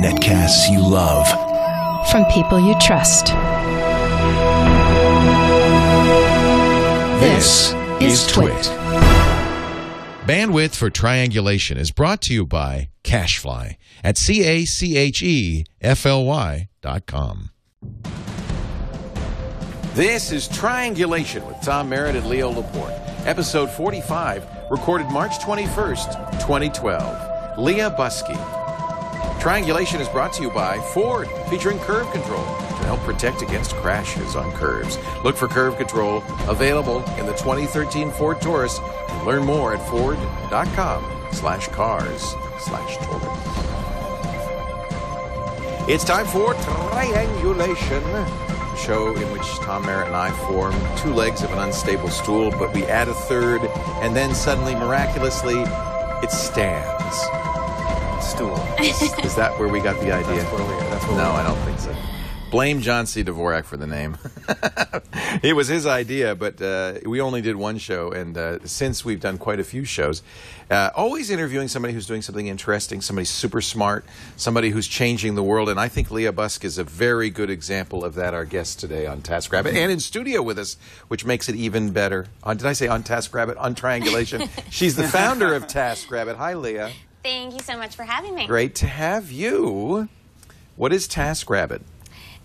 Netcasts you love. From people you trust. This is TWiT. Bandwidth for Triangulation is brought to you by Cachefly at CACHEFLY.com. This is Triangulation with Tom Merritt and Leah Laporte. Episode 45, recorded March 21st, 2012. Leah Busque. Triangulation is brought to you by Ford, featuring curve control to help protect against crashes on curves. Look for curve control available in the 2013 Ford Taurus and learn more at ford.com/cars/Taurus. It's time for Triangulation, a show in which Tom Merritt and I form two legs of an unstable stool, but we add a third, and then suddenly, miraculously, it stands. Stool. Is that where we got the idea? No, I don't think so. Blame John C. Dvorak for the name. It was his idea, but we only did one show, and since we've done quite a few shows, always interviewing somebody who's doing something interesting, somebody super smart, somebody who's changing the world, and I think Leah Busque is a very good example of that, our guest today on TaskRabbit, and in studio with us, which makes it even better. Did I say on TaskRabbit? On Triangulation. She's the founder of TaskRabbit. Hi, Leah. Thank you so much for having me. Great to have you. What is TaskRabbit?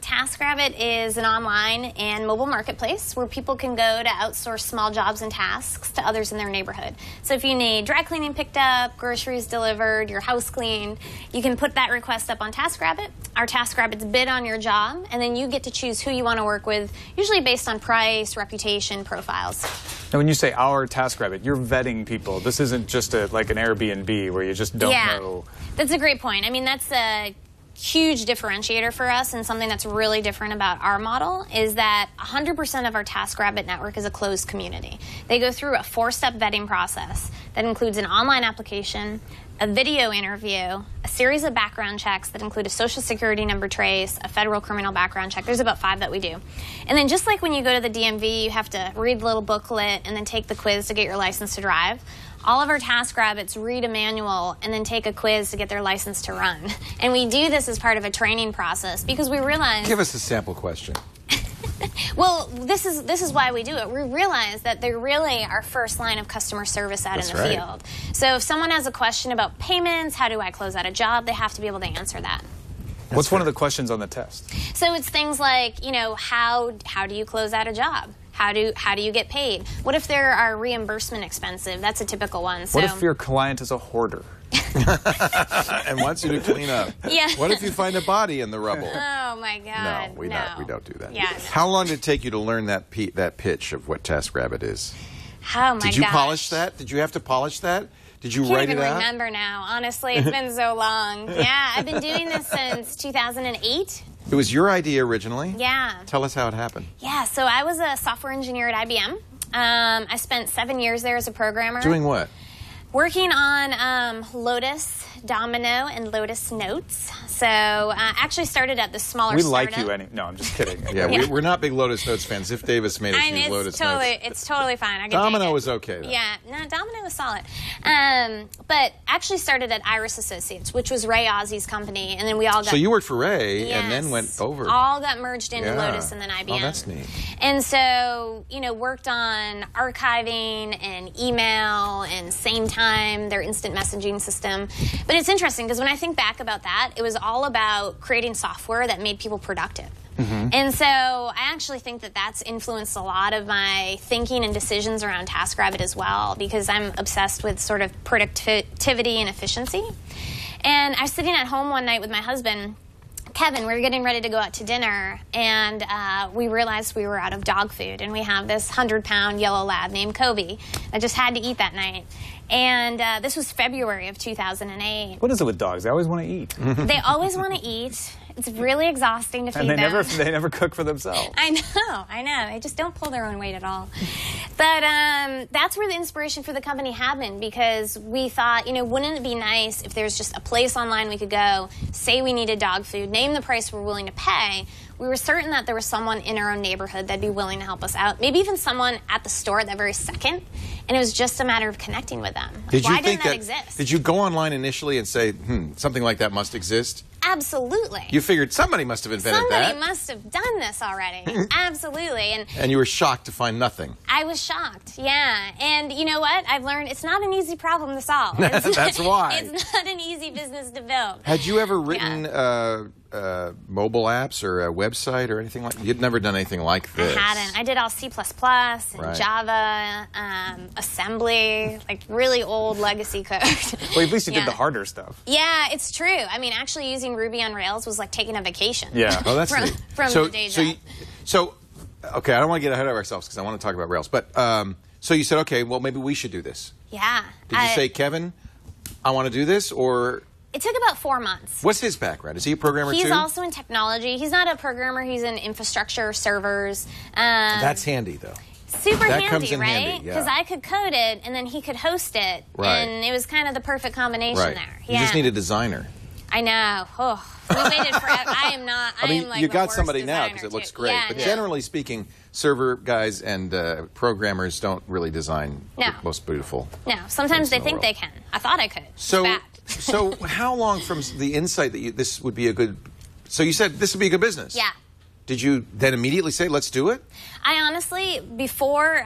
TaskRabbit is an online and mobile marketplace where people can go to outsource small jobs and tasks to others in their neighborhood. So if you need dry cleaning picked up, groceries delivered, your house cleaned, you can put that request up on TaskRabbit. Our TaskRabbits bid on your job, and then you get to choose who you want to work with, usually based on price, reputation, profiles. Now, when you say our TaskRabbit, you're vetting people. This isn't just like an Airbnb where you just don't know. That's a great point. I mean, that's a huge differentiator for us, and something that's really different about our model is that 100% of our TaskRabbit network is a closed community. They go through a 4-step vetting process that includes an online application, a video interview, a series of background checks that include a social security number trace, a federal criminal background check. There's about 5 that we do. And then just like when you go to the DMV, you have to read the little booklet and then take the quiz to get your license to drive. All of our TaskRabbits read a manual and then take a quiz to get their license to run. And we do this as part of a training process because we realize... Give us a sample question. Well, this is why we do it. We realize that they're really our first line of customer service out in the field. So if someone has a question about payments, how do I close out a job, they have to be able to answer that. What's one of the questions on the test? So it's things like, you know, how do you close out a job? How do you get paid? What if there are reimbursement expensive? That's a typical one. So, what if your client is a hoarder? And wants you to clean up? Yeah. What if you find a body in the rubble? Oh my God! No, we don't do that. Yeah. How long did it take you to learn that pitch of what TaskRabbit is? Oh my God! Did you polish that? Did you have to polish that? Did you write it out? I can't even remember now. Honestly, it's been so long. Yeah, I've been doing this since 2008. It was your idea originally? Yeah. Tell us how it happened. Yeah, so I was a software engineer at IBM. I spent 7 years there as a programmer. Doing what? Working on Lotus, Domino, and Lotus Notes. So actually started at the smaller startup. We like you no, I'm just kidding. Yeah, we're not big Lotus Notes fans. If Davis made us use Lotus Notes. It's totally fine. Domino was okay, though. Yeah, no, Domino was solid. But actually started at Iris Associates, which was Ray Ozzy's company, and then we all got... So you worked for Ray, and then went over. All got merged into Lotus and then IBM. Oh, that's neat. And so, you know, worked on archiving and email and same time, their instant messaging system. But it's interesting because when I think back about that, it was all about creating software that made people productive. Mm-hmm. And so I actually think that that's influenced a lot of my thinking and decisions around TaskRabbit as well, because I'm obsessed with sort of productivity and efficiency. And I was sitting at home one night with my husband, Kevin. We were getting ready to go out to dinner, and we realized we were out of dog food, and we have this 100-pound yellow lab named Kobe that just had to eat that night. And this was February of 2008. What is it with dogs? They always want to eat. They always want to eat. It's really exhausting to feed them. And they never cook for themselves. I know. They just don't pull their own weight at all. But that's where the inspiration for the company happened, because we thought, wouldn't it be nice if there's just a place online we could go, say we needed dog food, name the price we're willing to pay. We were certain that there was someone in our own neighborhood that'd be willing to help us out, maybe even someone at the store at that very second, and it was just a matter of connecting with them. Why didn't that exist? Did you go online initially and say, something like that must exist? Absolutely. You figured somebody must have invented that. Somebody must have done this already. Absolutely. And you were shocked to find nothing. I was shocked, yeah. And you know what? I've learned it's not an easy problem to solve. That's why. It's not an easy business to build. Had you ever written mobile apps or a website or anything like that? You'd never done anything like this. I hadn't. I did all C++ and Java, assembly, like really old legacy code. Well, at least you did the harder stuff. Yeah, it's true. I mean, actually using Ruby on Rails was like taking a vacation. Yeah. Oh, that's neat. From the day job. Okay, I don't want to get ahead of ourselves because I want to talk about Rails. But so you said, okay, well, maybe we should do this. Yeah. Did you say, Kevin, I want to do this, or... It took about 4 months. What's his background? Is he a programmer too? He's also in technology. He's not a programmer. He's in infrastructure, servers. That's handy, though. Super that handy, comes in right? handy, Because I could code it, and then he could host it. Right. And it was kind of the perfect combination there. You just need a designer. I know. Oh, we waited forever. I am not. I mean, am like you the got worst somebody now designer, because it too. looks great. Yeah, but no. generally speaking, server guys and programmers don't really design the most beautiful. No, sometimes they in the think world. they can. I thought I could. So, it's bad. so how long from the insight that this would be a good... So you said this would be a good business. Yeah. Did you then immediately say, let's do it? I honestly, before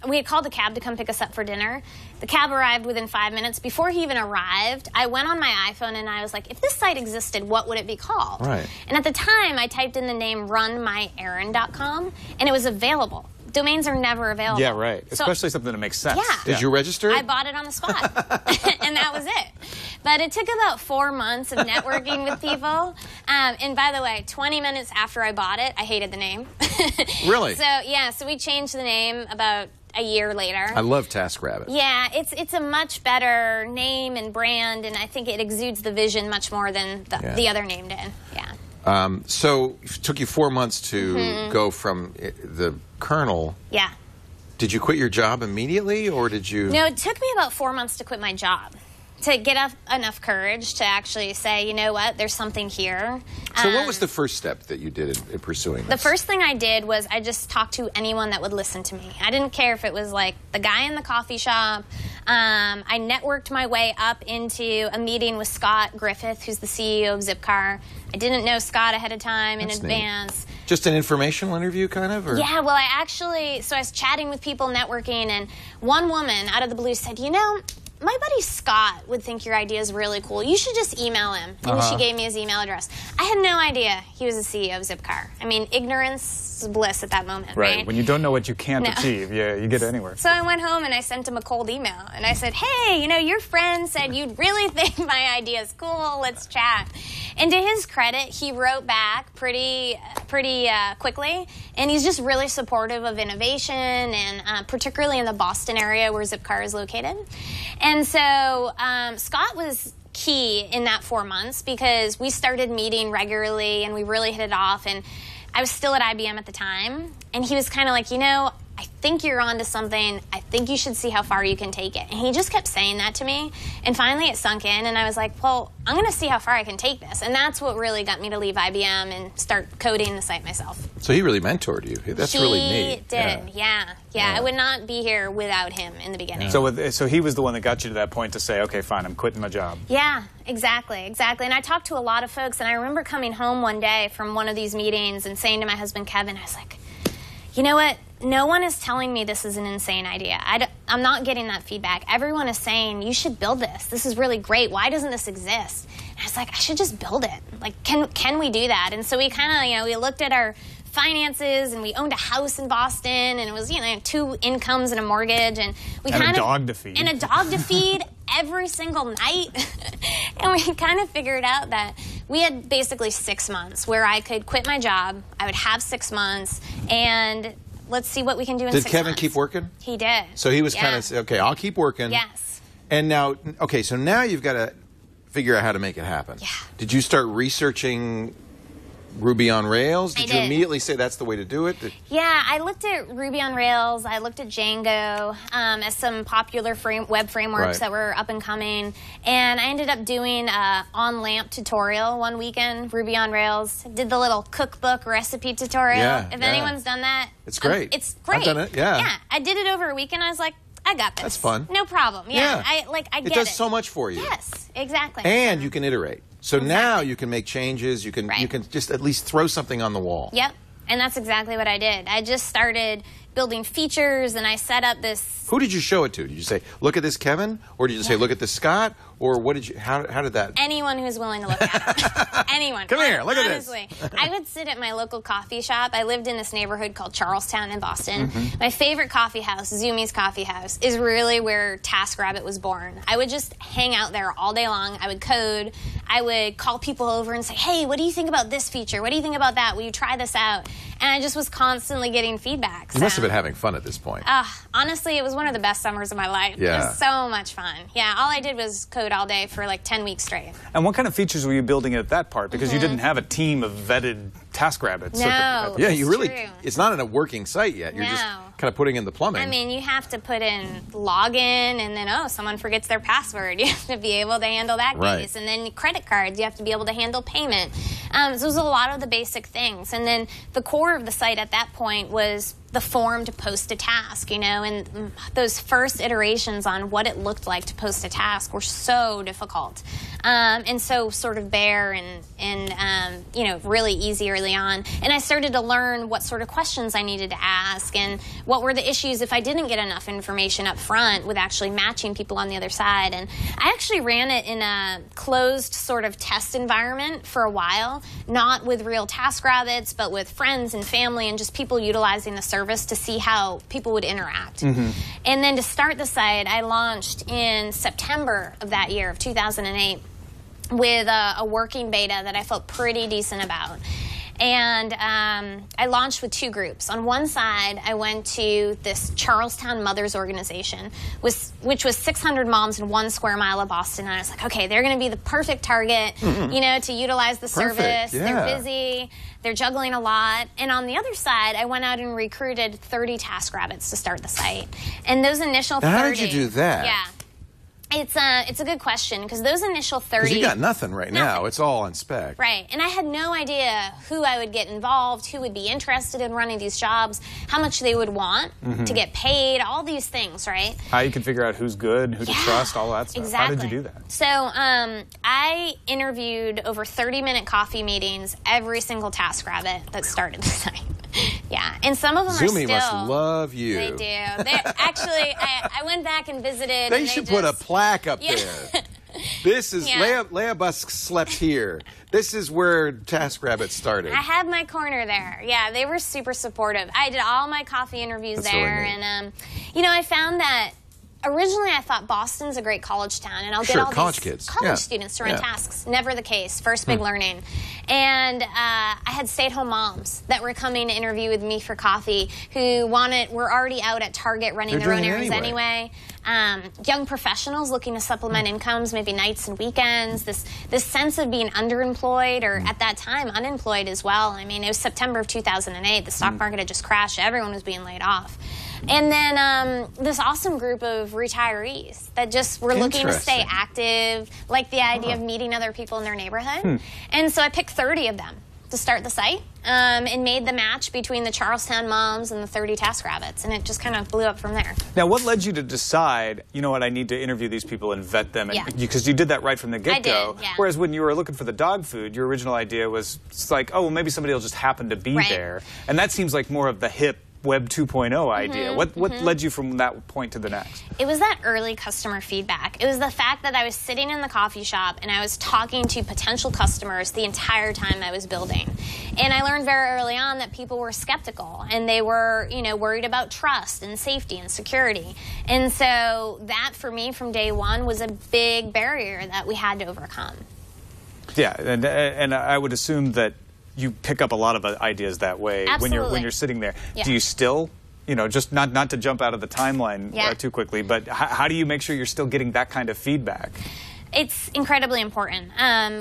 we had called the cab to come pick us up for dinner, the cab arrived within 5 minutes. Before he even arrived, I went on my iPhone and I was like, if this site existed, what would it be called? Right. And at the time, I typed in the name runmyerrand.com, and it was available. Domains are never available. Yeah, right. So, especially something that makes sense. Yeah. Did you register it? I bought it on the spot, and that was it. But it took about 4 months of networking with people. And by the way, 20 minutes after I bought it, I hated the name. Really? So we changed the name about a year later. I love TaskRabbit. Yeah, it's a much better name and brand, and I think it exudes the vision much more than the other name did. Yeah. So it took you 4 months to go from the kernel. Yeah. Did you quit your job immediately, or did you... No, it took me about 4 months to quit my job, to get enough courage to actually say, you know what, there's something here. So what was the first step that you did in pursuing this? The first thing I did was I just talked to anyone that would listen to me. I didn't care if it was like the guy in the coffee shop. I networked my way up into a meeting with Scott Griffith, who's the CEO of Zipcar. I didn't know Scott ahead of time in advance. Neat. Just an informational interview, kind of? Or? Yeah, well, I was chatting with people, networking, and one woman out of the blue said, you know, my buddy Scott would think your idea is really cool. You should just email him. And she gave me his email address. I had no idea he was the CEO of Zipcar. I mean, ignorance is bliss at that moment, right? When you don't know what you can't achieve, you get anywhere. So I went home and I sent him a cold email. And I said, hey, you know, your friend said you'd really think my idea is cool. Let's chat. And to his credit, he wrote back pretty quickly. And he's just really supportive of innovation, and particularly in the Boston area where Zipcar is located. And so Scott was key in that 4 months because we started meeting regularly and we really hit it off. And I was still at IBM at the time. And he was kind of like, you know, I think you're onto something. I think you should see how far you can take it. And he just kept saying that to me. And finally it sunk in. And I was like, well, I'm going to see how far I can take this. And that's what really got me to leave IBM and start coding the site myself. So he really mentored you. That's really neat. He did, yeah. I would not be here without him in the beginning. So he was the one that got you to that point to say, okay, fine, I'm quitting my job. Yeah, exactly. And I talked to a lot of folks, and I remember coming home one day from one of these meetings and saying to my husband, Kevin, I was like, you know what? No one is telling me this is an insane idea. I'm not getting that feedback. Everyone is saying, you should build this. This is really great. Why doesn't this exist? And I was like, I should just build it. Like, can we do that? And so we kind of, we looked at our finances, and we owned a house in Boston, and it was, 2 incomes and a mortgage, and we and a dog to feed. And a dog to feed every single night. And we kind of figured out that we had basically 6 months where I could quit my job. I would have 6 months, and let's see what we can do in 6 months. Did Kevin keep working? He did. So he was kind of, okay, I'll keep working. Yes. And now, okay, so now you've got to figure out how to make it happen. Yeah. Did you start researching Ruby on Rails? Did you did. immediately say that's the way to do it? Yeah, I looked at Ruby on Rails. I looked at Django as some popular web frameworks that were up and coming. And I ended up doing an on-LAMP tutorial one weekend, Ruby on Rails. Did the little cookbook recipe tutorial. If anyone's done that. It's great. It's great. I've done it, yeah. Yeah, I did it over a weekend. I was like, I got this. That's fun. No problem. Yeah, I get it. It does so much for you. Yes, exactly. And you can iterate. So now you can make changes. You can just at least throw something on the wall. Yep. And that's exactly what I did. I just started building features, and I set up this. Who did you show it to? Did you say, look at this, Kevin? Or did you say, look at this, Scott? Or what did you, how did that? Anyone who's willing to look at it. Anyone. Come here, look honestly. at this. I would sit at my local coffee shop. I lived in this neighborhood called Charlestown in Boston. My favorite coffee house, Zumi's Coffee House, is really where TaskRabbit was born. I would just hang out there all day long. I would code. I would call people over and say, hey, what do you think about this feature? What do you think about that? Will you try this out? And I just was constantly getting feedback. You must have been having fun at this point. Honestly, it was one of the best summers of my life. Yeah. It was so much fun. Yeah, all I did was code all day for like 10 weeks straight. And what kind of features were you building at that part? Because you didn't have a team of vetted TaskRabbits. No, yeah, you really, true. It's not in a working site yet. You're just kind of putting in the plumbing. I mean, you have to put in login, and then, someone forgets their password. You have to be able to handle that case. And then credit cards, you have to be able to handle payment. So it was a lot of the basic things. And then the core of the site at that point was the form to post a task, and those first iterations on what it looked like to post a task were so difficult. And so sort of bare and really easy early on. And I started to learn what sort of questions I needed to ask and what were the issues if I didn't get enough information up front with actually matching people on the other side. And I actually ran it in a closed sort of test environment for a while, not with real TaskRabbits, but with friends and family and just people utilizing the service to see how people would interact. And then to start the site, I launched in September of that year, of 2008, with a working beta that I felt pretty decent about. And I launched with 2 groups. On one side, I went to this Charlestown Mothers Organization, which was 600 moms in 1 square mile of Boston. And I was like, okay, they're going to be the perfect target, to utilize the service. Yeah. They're busy. They're juggling a lot. And on the other side, I went out and recruited 30 TaskRabbits to start the site. And those initial 30... How did you do that? Yeah. It's a good question, because those initial 30... Because you got nothing right now. It's all on spec. Right. And I had no idea who I would get involved, who would be interested in running these jobs, how much they would want to get paid, all these things, right? How you can figure out who's good, who to trust, all that stuff. Exactly. How did you do that? So I interviewed over 30-minute coffee meetings every single TaskRabbit that started the site. Yeah, and some of them are still... Zumi must love you. They do. Actually, I went back and visited. They should put a plaque up there. This is Leah Busque slept here. This is where TaskRabbit started. I had my corner there. Yeah, they were super supportive. I did all my coffee interviews there, really neat. and I found that. Originally, I thought Boston's a great college town, and I'll get all college these kids. college students to run tasks. Never the case. First big learning. And I had stay-at-home moms that were coming to interview with me for coffee were already out at Target running their own errands anyway. Young professionals looking to supplement incomes, maybe nights and weekends. This sense of being underemployed, or at that time unemployed as well. I mean, it was September of 2008. The stock market had just crashed. Everyone was being laid off. And then this awesome group of retirees that just were looking to stay active, like the idea of meeting other people in their neighborhood. And so I picked 30 of them to start the site and made the match between the Charlestown moms and the 30 TaskRabbits, and it just kind of blew up from there. Now, what led you to decide, you know what, I need to interview these people and vet them? Because you did that right from the get-go. I did, yeah. Whereas when you were looking for the dog food, your original idea was like, oh, well, maybe somebody will just happen to be there. And that seems like more of the hip Web 2.0 idea. What led you from that point to the next? It was that early customer feedback. It was the fact that I was sitting in the coffee shop and I was talking to potential customers the entire time I was building. And I learned very early on that people were skeptical and they were, worried about trust and safety and security. And so that, for me, from day one, was a big barrier that we had to overcome. Yeah, and I would assume that you pick up a lot of ideas that way. Absolutely. when you're sitting there. Yeah. Do you still, just not to jump out of the timeline too quickly, but how do you make sure you're still getting that kind of feedback? It's incredibly important.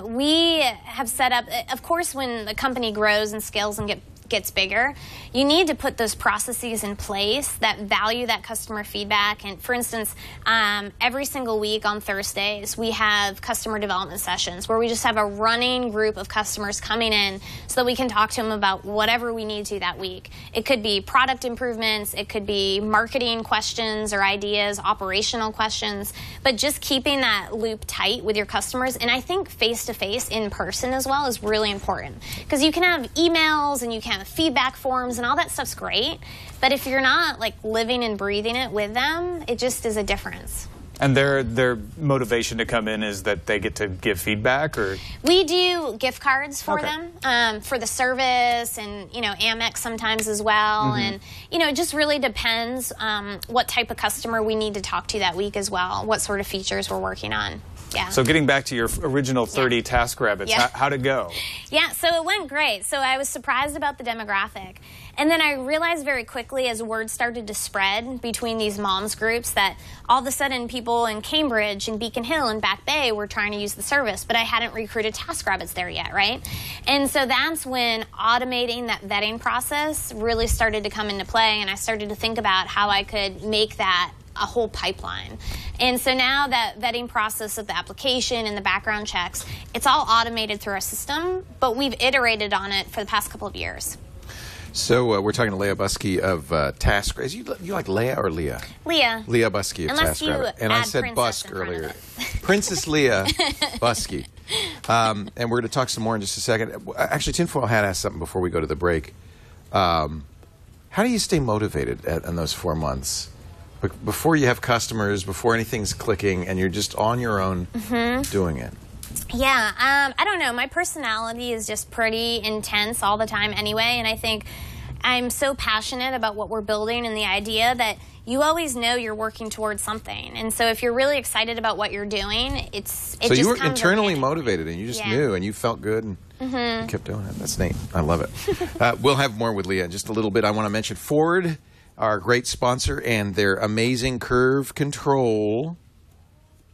We have set up, of course, when the company grows and scales and gets bigger, you need to put those processes in place that value that customer feedback. And for instance, every single week on Thursdays, we have customer development sessions where we just have a running group of customers coming in so that we can talk to them about whatever we need to that week. It could be product improvements, it could be marketing questions or ideas, operational questions, but just keeping that loop tight with your customers. And I think face-to-face, in person as well, is really important, because you can have emails and you can have feedback forms and all that stuff's great, but if you're not like living and breathing it with them, it just is a difference. And their motivation to come in is that they get to give feedback, or? We do gift cards for them, for the service, and, you know, Amex sometimes as well. And, you know, it just really depends what type of customer we need to talk to that week as well, what sort of features we're working on. Yeah. So getting back to your original 30 TaskRabbits, how'd it go? Yeah, so it went great. So I was surprised about the demographic. And then I realized very quickly, as word started to spread between these moms groups, that all of a sudden people in Cambridge and Beacon Hill and Back Bay were trying to use the service, but I hadn't recruited TaskRabbits there yet, right? And so that's when automating that vetting process really started to come into play, and I started to think about how I could make that a whole pipeline. And so now that vetting process of the application and the background checks, it's all automated through our system, but we've iterated on it for the past couple of years. So we're talking to Leah Busque of TaskRabbit. You like Leah or Leah? Leah. Leah Busque of TaskRabbit. And I said Busque earlier. Princess Leah Busque. And we're going to talk some more in just a second. Actually, Tinfoil Hat asked something before we go to the break. How do you stay motivated in those 4 months? Before you have customers, before anything's clicking, and you're just on your own doing it? Yeah, I don't know. My personality is just pretty intense all the time anyway, and I think I'm so passionate about what we're building and the idea that you always know you're working towards something. And so if you're really excited about what you're doing, so you were internally motivated, and you just knew, and you felt good, and you kept doing it. That's neat. I love it. We'll have more with Leah in just a little bit. I want to mention Ford, our great sponsor, and their amazing curve control.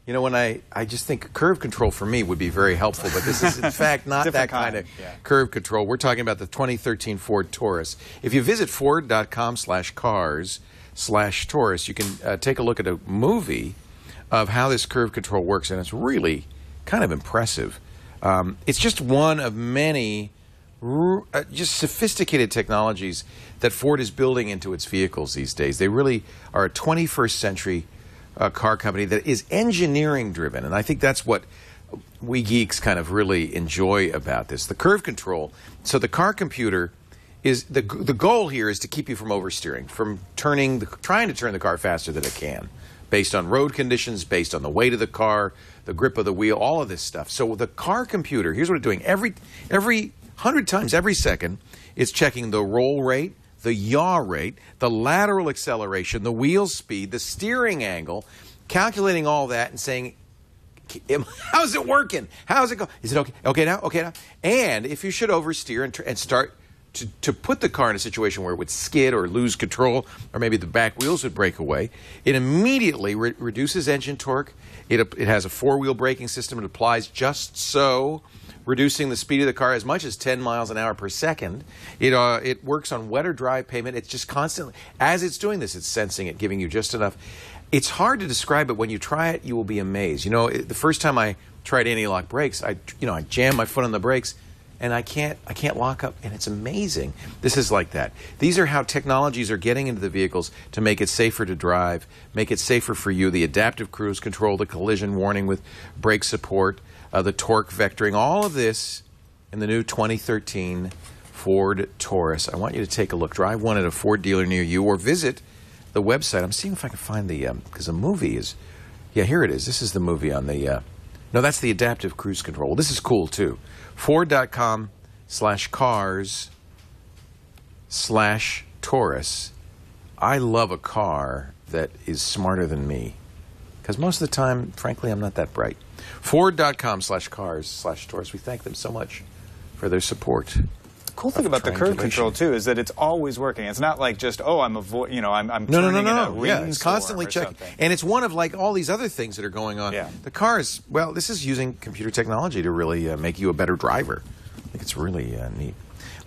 You know, when I just think curve control for me would be very helpful, but this is in fact not that kind of curve control. We're talking about the 2013 Ford Taurus. If you visit ford.com/cars/Taurus, you can take a look at a movie of how this curve control works, and it's really kind of impressive. It's just one of many just sophisticated technologies that Ford is building into its vehicles these days. They really are a 21st century car company that is engineering driven, and I think that's what we geeks kind of really enjoy about this. The curve control, so the car computer is, the goal here is to keep you from oversteering, from trying to turn the car faster than it can, based on road conditions, based on the weight of the car, the grip of the wheel, all of this stuff. So the car computer, here's what it's doing. Every 100 times every second, it's checking the roll rate, the yaw rate, the lateral acceleration, the wheel speed, the steering angle, calculating all that and saying, how's it working? How's it going? Is it okay? Okay now? Okay now? And if you should oversteer and start to put the car in a situation where it would skid or lose control, or maybe the back wheels would break away, it immediately reduces engine torque. It has a four-wheel braking system. It applies just so, reducing the speed of the car as much as 10 miles an hour per second. It works on wet or dry pavement. It's just constantly, as it's doing this, it's sensing it, giving you just enough. It's hard to describe it. When you try it, you will be amazed. You know, the first time I tried anti-lock brakes, I jammed my foot on the brakes, and I can't lock up, and it's amazing. This is like that. These are how technologies are getting into the vehicles to make it safer to drive, make it safer for you. The adaptive cruise control, the collision warning with brake support, the torque vectoring, all of this in the new 2013 Ford Taurus. I want you to take a look. Drive one at a Ford dealer near you, or visit the website. I'm seeing if I can find the, because the movie is, yeah, here it is. This is the movie on the, no, that's the adaptive cruise control. This is cool, too. Ford.com/cars/Taurus. I love a car that is smarter than me, because most of the time, frankly, I'm not that bright. Ford.com/cars/Taurus. We thank them so much for their support cool thing about the curve control too is that it's always working. It's not like just, oh, I'm turning in a ring Yeah, it's storm constantly or checking. something. And it's one of like all these other things that are going on. Yeah. The car is, well, this is using computer technology to really make you a better driver. I think it's really neat.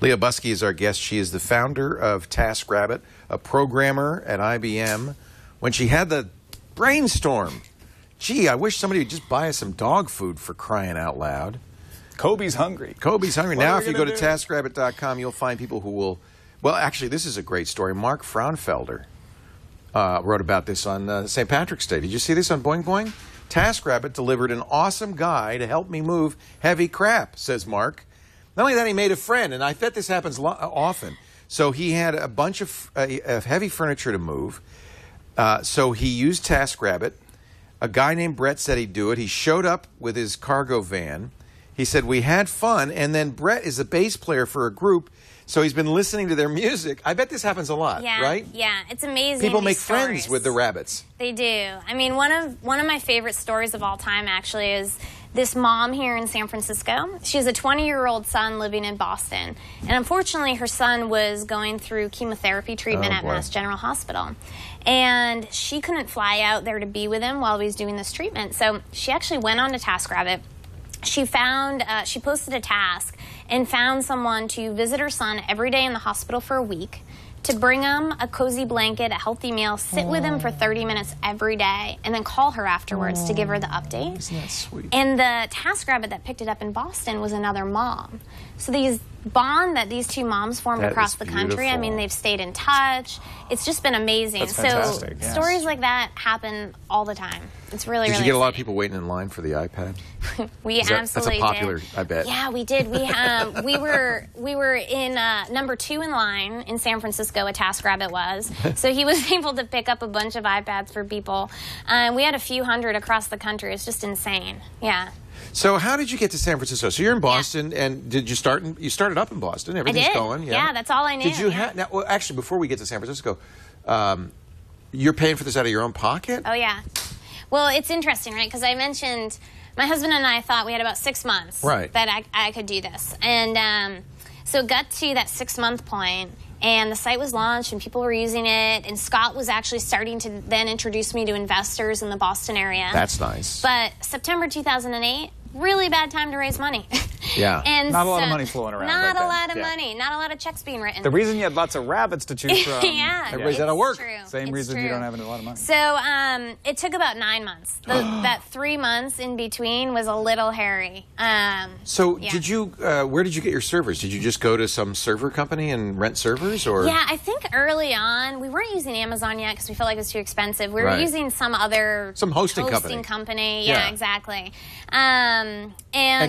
Leah Busque is our guest. She is the founder of TaskRabbit, a programmer at IBM. When she had the brainstorm, gee, I wish somebody would just buy us some dog food, for crying out loud. Kobe's hungry. Kobe's hungry. What now, are if we you go to gonna do? TaskRabbit.com, you'll find people who will... Well, actually, this is a great story. Mark Fraunfelder wrote about this on St. Patrick's Day. Did you see this on Boing Boing? TaskRabbit delivered an awesome guy to help me move heavy crap, says Mark. Not only that, he made a friend, and I bet this happens often. So he had a bunch of heavy furniture to move. So he used TaskRabbit. A guy named Brett said he'd do it. He showed up with his cargo van. He said, we had fun, and then Brett is a bass player for a group, so he's been listening to their music. I bet this happens a lot, right? Yeah, it's amazing. People make stories. friends with the rabbits. They do. I mean, one of my favorite stories of all time, actually, is this mom here in San Francisco. She has a 20-year-old son living in Boston, and unfortunately, her son was going through chemotherapy treatment at Mass General Hospital. And she couldn't fly out there to be with him while he was doing this treatment, so she actually went on to TaskRabbit. She posted a task and found someone to visit her son every day in the hospital for a week, to bring him a cozy blanket, a healthy meal, sit with him for 30 minutes every day, and then call her afterwards to give her the update. Isn't that sweet? And the TaskRabbit that picked it up in Boston was another mom. So these bond that these two moms formed across the country, I mean, they've stayed in touch. It's just been amazing. That's fantastic, yes. Stories like that happen all in It's really, Did really you get a lot of exciting. people waiting in line for the iPad? We absolutely That's a popular, did. I bet. Yeah, we did. We were in number 2 in line in San Francisco. A TaskRabbit was, so he was able to pick up a bunch of iPads for people. We had a few hundred across the country. It's just insane. Yeah. So how did you get to San Francisco? So you're in Boston, and did you start? You started up in Boston. Everything's I did. going. Yeah, that's all I knew. Did you have? Now, well, actually, before we get to San Francisco, you're paying for this out of your own pocket? Oh yeah. Well, it's interesting, right? Because I mentioned my husband and I thought we had about 6 months that I could do this, and so it got to that 6-month point. And the site was launched, and people were using it. And Scott was actually starting to then introduce me to investors in the Boston area. That's nice. But September 2008, really bad time to raise money. Yeah. And not a lot of money flowing around. Not right a lot of then. money. Not a lot of checks being written. The reason you had lots of rabbits to choose from. Yeah. Everybody's out of work. True. Same It's reason true. you don't have a lot of money. So it took about 9 months. That 3 months in between was a little hairy. So yeah. did you? Where did you get your servers? Did you just go to some server company and rent servers, or? Yeah, I think early on we weren't using Amazon yet because we felt like it was too expensive. We were using some other hosting company. Yeah. Yeah, exactly. And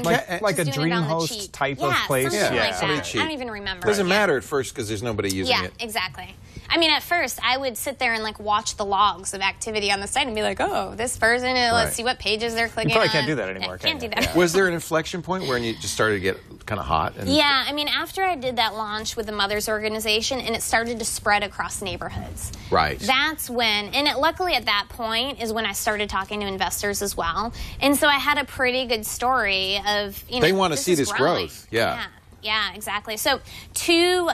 like a just doing it on the DreamHost cheap. type of place. Something like something that. cheap. I don't even remember. Doesn't matter at first because there's nobody using it. Yeah, exactly. I mean, at first, I would sit there and like watch the logs of activity on the site and be like, "Oh, this person. Let's see what pages they're clicking." You probably on. can't do that anymore. Can't do that. Was there an inflection point where you just started to get kind of hot? And Yeah, I mean, after I did that launch with the Mothers Organization and it started to spread across neighborhoods. Right. That's when, luckily at that point is when I started talking to investors as well. And so I had a pretty good story of, They want to see this growing. growth. Yeah. Yeah, exactly. So 2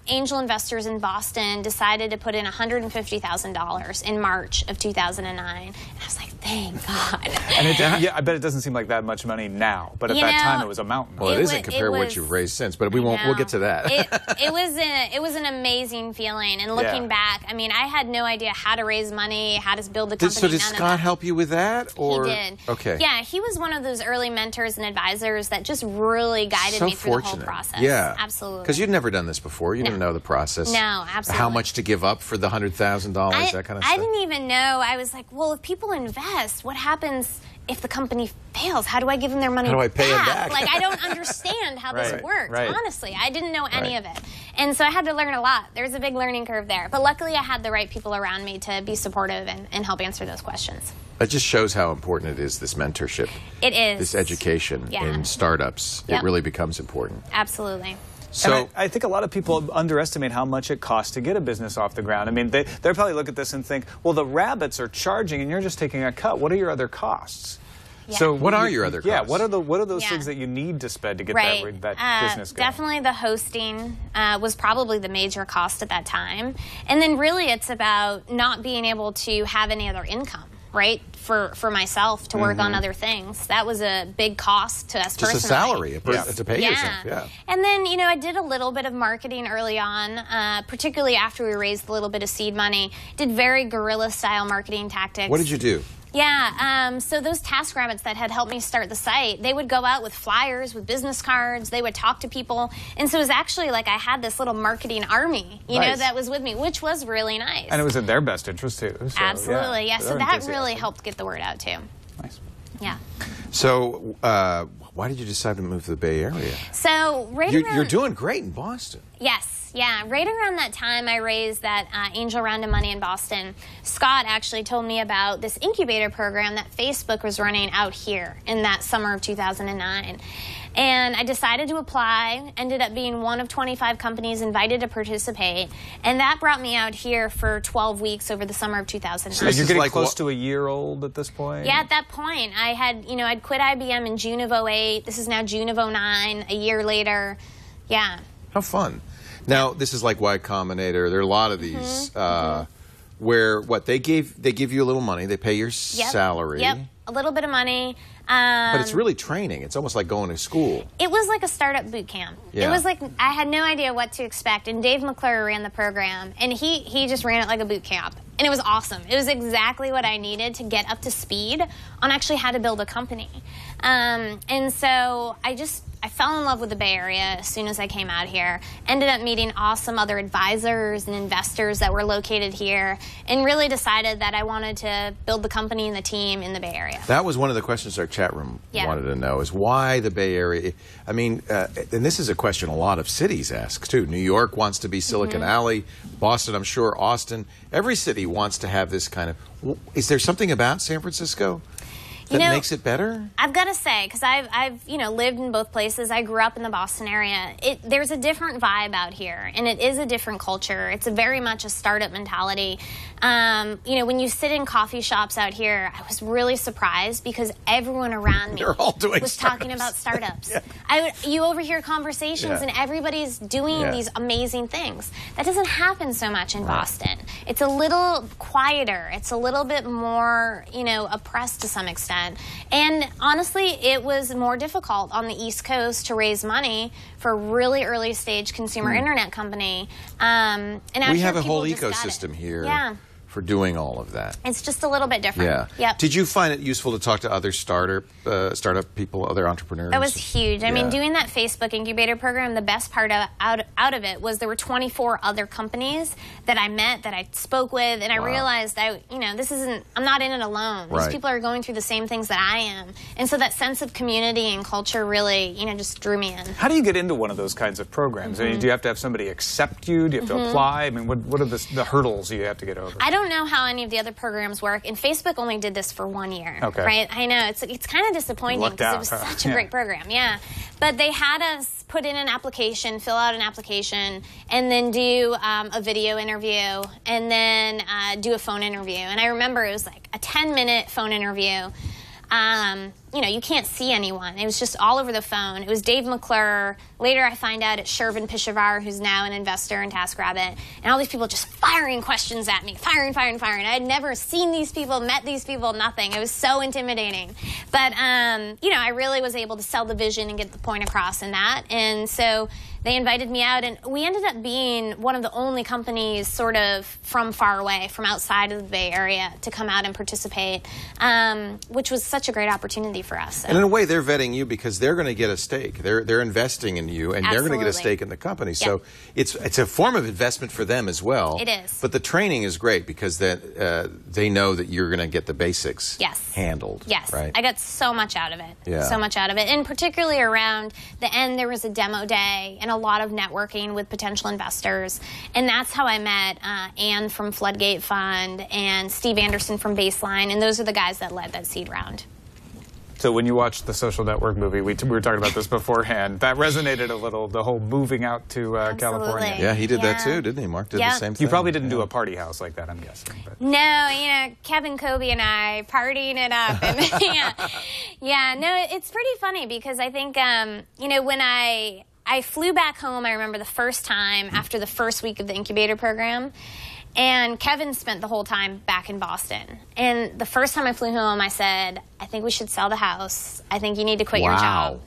angel investors in Boston decided to put in $150,000 in March of 2009. And I was like, thank God. And I bet it doesn't seem like that much money now, but at that time it was a mountain. Well, it isn't compared to what you've raised since, but we won't. We'll get to that. It was an amazing feeling, and looking back, I mean, I had no idea how to raise money, how to build the company. So did Scott help you with that, or he did? Okay. Yeah, he was one of those early mentors and advisors that just really guided me through the whole process. Yeah, absolutely. Because you'd never done this before. You didn't know the process. No, absolutely. How much to give up for the $100,000, that kind of stuff. I didn't even know. I was like, well, if people invest, what happens if the company fails? How do I give them their money How do I pay them back? Like, I don't understand how this works. Honestly, I didn't know any of it. And so I had to learn a lot. There was a big learning curve there. But luckily, I had the right people around me to be supportive and help answer those questions. It just shows how important it is, this mentorship. It is. This education in startups. It really becomes important. Absolutely. So I think a lot of people underestimate how much it costs to get a business off the ground. I mean, they'll probably look at this and think, well, the rabbits are charging and you're just taking a cut. What are your other costs? Yeah. So what are your other costs? Yeah, what are those things that you need to spend to get that business going? Definitely the hosting was probably the major cost at that time. And then really it's about not being able to have any other income, right? For myself to work on other things. That was a big cost to us personally. Just a salary to pay yourself. Yeah. And then, you know, I did a little bit of marketing early on, particularly after we raised a little bit of seed money. Did very guerrilla-style marketing tactics. What did you do? Yeah, so those TaskRabbits that had helped me start the site, they would go out with flyers, with business cards, they would talk to people, and so it was actually like I had this little marketing army, you know, that was with me, which was really nice. And it was in their best interest, too. So, absolutely, yeah. So that really helped get the word out, too. Nice. Yeah. So, why did you decide to move to the Bay Area? So, you're doing great in Boston. Yes. Yeah, right around that time I raised that angel round of money in Boston. Scott actually told me about this incubator program that Facebook was running out here in that summer of 2009. And I decided to apply, ended up being one of 25 companies invited to participate, and that brought me out here for 12 weeks over the summer of 2009. So you're getting close to a year old at this point? Yeah, at that point. I had, you know, I'd quit IBM in June of 08. This is now June of 09, a year later. Yeah. How fun. Now, this is like Y Combinator. There are a lot of these where they give you a little money, they pay your salary. Yep, a little bit of money. But it's really training. It's almost like going to school. It was like a startup boot camp. Yeah. It was like I had no idea what to expect. And Dave McClure ran the program, and he just ran it like a boot camp. And it was awesome. It was exactly what I needed to get up to speed on actually how to build a company. And so I fell in love with the Bay Area as soon as I came out here. Ended up meeting awesome other advisors and investors that were located here, and really decided that I wanted to build the company and the team in the Bay Area. That was one of the questions our chat room wanted to know, is why the Bay Area? I mean, and this is a question a lot of cities ask, too. New York wants to be Silicon Alley. Boston, I'm sure, Austin. Every city wants to have this kind of... Is there something about San Francisco that makes it better? I've got to say, because I've lived in both places. I grew up in the Boston area. There's a different vibe out here, and it is a different culture. It's very much a startup mentality. When you sit in coffee shops out here, I was really surprised because everyone around me was talking about startups. You overhear conversations, and everybody's doing these amazing things. That doesn't happen so much in Boston. It's a little quieter. It's a little bit more, oppressed to some extent. And honestly, it was more difficult on the East Coast to raise money for a really early stage consumer internet company. And we have a whole ecosystem here for doing all of that. It's just a little bit different. Yeah. Yep. Did you find it useful to talk to other startup people, other entrepreneurs? That was huge. I mean, doing that Facebook incubator program, the best part out of it was there were 24 other companies that I met, that I spoke with, and I realized I'm not in it alone. These people are going through the same things that I am. And so that sense of community and culture really, just drew me in. How do you get into one of those kinds of programs? I mean, do you have to have somebody accept you? Do you have to apply? I mean, what are the hurdles you have to get over? I don't know how any of the other programs work, and Facebook only did this for 1 year. Okay. Right? I know it's kind of disappointing because it was such a great program. Yeah, but they had us put in an application, fill out an application, and then do a video interview, and then do a phone interview. And I remember it was like a 10-minute phone interview. You can't see anyone. It was just all over the phone. It was Dave McClure. Later I find out it's Shervin Pishavar, who's now an investor in TaskRabbit. And all these people just firing questions at me. Firing. I had never seen these people, met these people, nothing. It was so intimidating. But, I really was able to sell the vision and get the point across in that. And so they invited me out, and we ended up being one of the only companies sort of from far away, from outside of the Bay Area, to come out and participate, which was such a great opportunity for us. So. And in a way, they're vetting you because they're going to get a stake. They're investing in you, and they're going to get a stake in the company. So it's a form of investment for them as well. It is. But the training is great because they know that you're going to get the basics handled. Yes. Right? I got so much out of it. Yeah. So much out of it. And particularly around the end, there was a demo day and a lot of networking with potential investors. And that's how I met Ann from Floodgate Fund and Steve Anderson from Baseline. And those are the guys that led that seed round. So when you watched the Social Network movie, we were talking about this beforehand, that resonated a little, the whole moving out to California. Yeah, he did that too, didn't he? Mark did the same thing. You probably didn't do a party house like that, I'm guessing. But. No, Kevin, Kobe, and I partying it up. And, no, it's pretty funny because I think, when I flew back home, I remember the first time after the first week of the incubator program. And Kevin spent the whole time back in Boston. And the first time I flew home, I said, I think we should sell the house. I think you need to quit your job.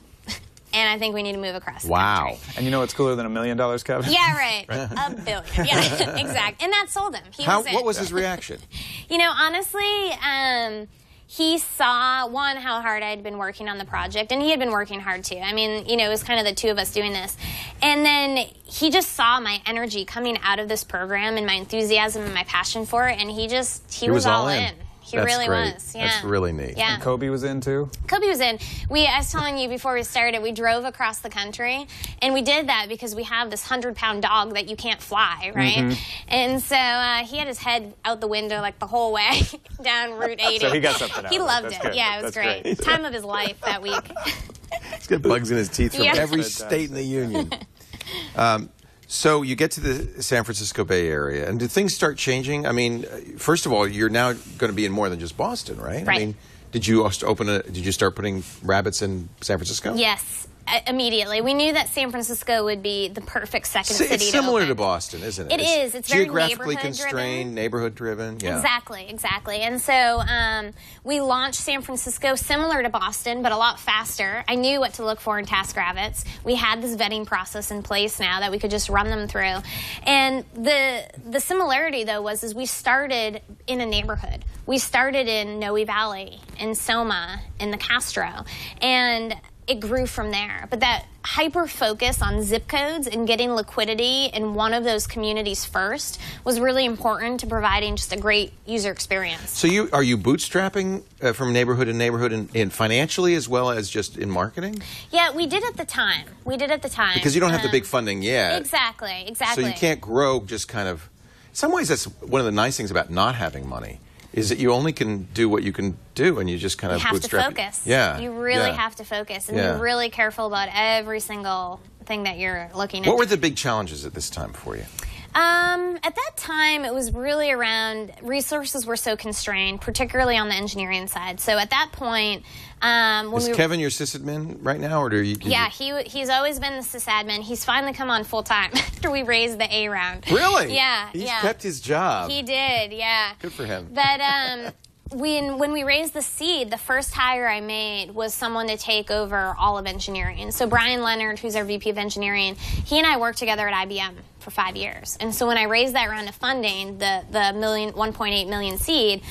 And I think we need to move across the country. And you know what's cooler than $1 million, Kevin? Yeah, right. $1 billion. Yeah, exactly. And that sold him. What was his reaction? Honestly, he saw, one, how hard I had been working on the project, and he had been working hard too. I mean, it was kind of the two of us doing this. And then he just saw my energy coming out of this program and my enthusiasm and my passion for it, and he was all in. He really was. Yeah. That's really neat. Yeah. And Kobe was in too? Kobe was in. I was telling you before we started, we drove across the country, and we did that because we have this 100-pound dog that you can't fly, right? And so he had his head out the window like the whole way down Route 80. So he got something out of it. He loved it. Good. Yeah, it was great. Time of his life that week. He's got bugs in his teeth from every state in the union. So you get to the San Francisco Bay Area, and do things start changing? I mean, first of all, you're now going to be in more than just Boston, right? Right. I mean, did you start putting rabbits in San Francisco? Yes. Immediately. We knew that San Francisco would be the perfect second city to open. It's similar to Boston, isn't it? It is. It's very geographically constrained, neighborhood-driven. Yeah. Exactly. And so we launched San Francisco similar to Boston, but a lot faster. I knew what to look for in TaskRabbits. We had this vetting process in place now that we could just run them through. And the similarity, though, was we started in a neighborhood. We started in Noe Valley, in Soma, in the Castro. And it grew from there. But that hyper focus on zip codes and getting liquidity in one of those communities first was really important to providing just a great user experience. So are you bootstrapping from neighborhood to neighborhood in financially as well as just in marketing? Yeah, we did at the time. Because you don't have the big funding yet. Exactly. So you can't grow just kind of... In some ways, that's one of the nice things about not having money, is that you only can do what you can do, and you just kind of bootstrap. You have to focus. Yeah. You really have to focus, and be really careful about every single thing that you're looking at. What were the big challenges at this time for you? At that time, it was really around resources were so constrained, particularly on the engineering side. So at that point, is Kevin your sysadmin right now, or do you? He's always been the sysadmin. He's finally come on full time after we raised the A round. Really? Yeah. He's kept his job. He did. Yeah. Good for him. But when we raised the seed, the first hire I made was someone to take over all of engineering. So Brian Leonard, who's our VP of engineering, he and I worked together at IBM for 5 years. And so when I raised that round of funding, the 1.8 million seed,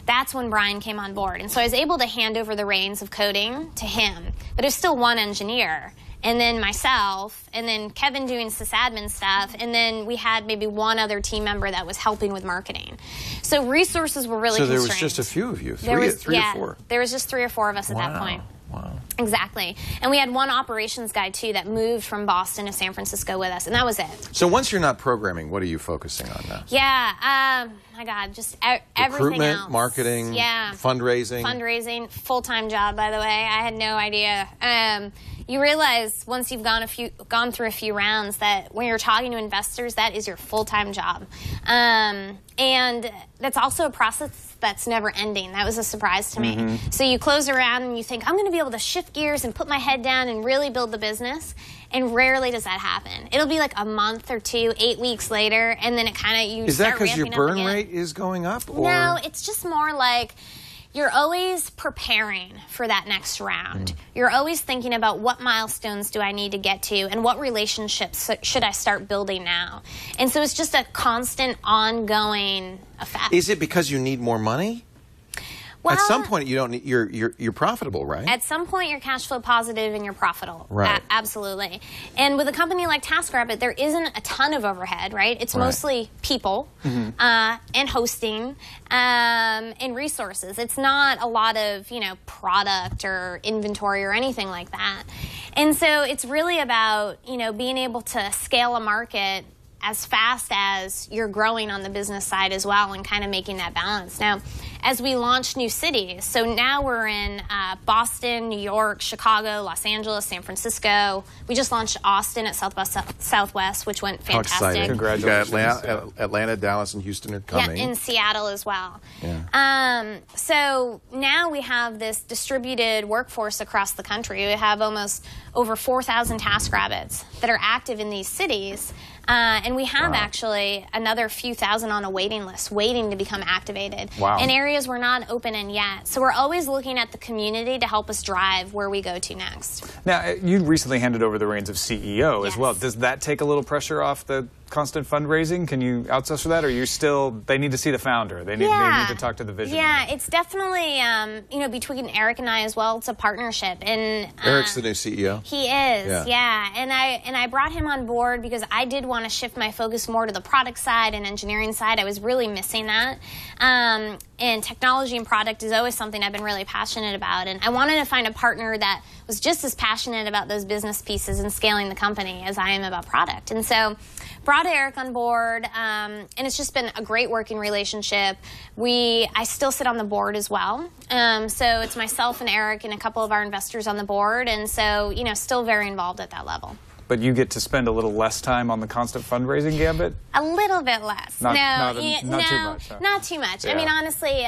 that's when Brian came on board. And so I was able to hand over the reins of coding to him. But it was still one engineer. And then myself, and then Kevin doing sysadmin stuff, and then we had maybe one other team member that was helping with marketing. So resources were really constrained. So there was just a few of you, three or four? There was just 3 or 4 of us at that point. Wow. Exactly. And we had one operations guy, too, that moved from Boston to San Francisco with us, and that was it. So once you're not programming, what are you focusing on now? Yeah, my God, just everything Recruitment, else. marketing, fundraising. Fundraising, full-time job, by the way. I had no idea. You realize once you've gone through a few rounds that when you're talking to investors, that is your full-time job. And that's also a process that's never ending. That was a surprise to me. So you close around and you think, I'm going to be able to shift gears and put my head down and really build the business. And rarely does that happen. It'll be like a month or 2, 8 weeks later, and then it kind of, Is that because your burn rate is going up? Or? No, it's just more like you're always preparing for that next round. You're always thinking about what milestones do I need to get to and what relationships should I start building now. And so it's just a constant, ongoing effect. Is it because you need more money? Well, at some point, you don't need, you're profitable, right? At some point, you're cash flow positive and you're profitable. Right. Absolutely. And with a company like TaskRabbit, there isn't a ton of overhead, right? It's mostly people and hosting and resources. It's not a lot of, product or inventory or anything like that. And so it's really about, being able to scale a market as fast as you're growing on the business side as well and kind of making that balance. Now, as we launch new cities. So now we're in Boston, New York, Chicago, Los Angeles, San Francisco. We just launched Austin at Southwest, which went fantastic. Congratulations. You got Atlanta, Dallas, and Houston are coming. Yeah, in Seattle as well. Yeah. So now we have this distributed workforce across the country. We have almost over 4,000 TaskRabbits that are active in these cities. And we have actually another few thousand on a waiting list waiting to become activated in areas we're not open in yet. So we're always looking at the community to help us drive where we go to next. Now, you recently handed over the reins of CEO as well. Does that take a little pressure off the constant fundraising? Can you outsource for that, or you still, they need to see the founder? They need to talk to the visionary. Yeah, it's definitely, you know, between Eric and I as well, it's a partnership. And Eric's the new CEO? He is, yeah. And I brought him on board because I did want to shift my focus more to the product side and engineering side. I was really missing that. And technology and product is always something I've been really passionate about. And I wanted to find a partner that was just as passionate about those business pieces and scaling the company as I am about product. And so brought Eric on board, and it's just been a great working relationship. I still sit on the board as well. So it's myself and Eric and a couple of our investors on the board. And so, you know, still very involved at that level. But you get to spend a little less time on the constant fundraising gambit? A little bit less. Not too much. Huh? Not too much. Yeah. I mean, honestly,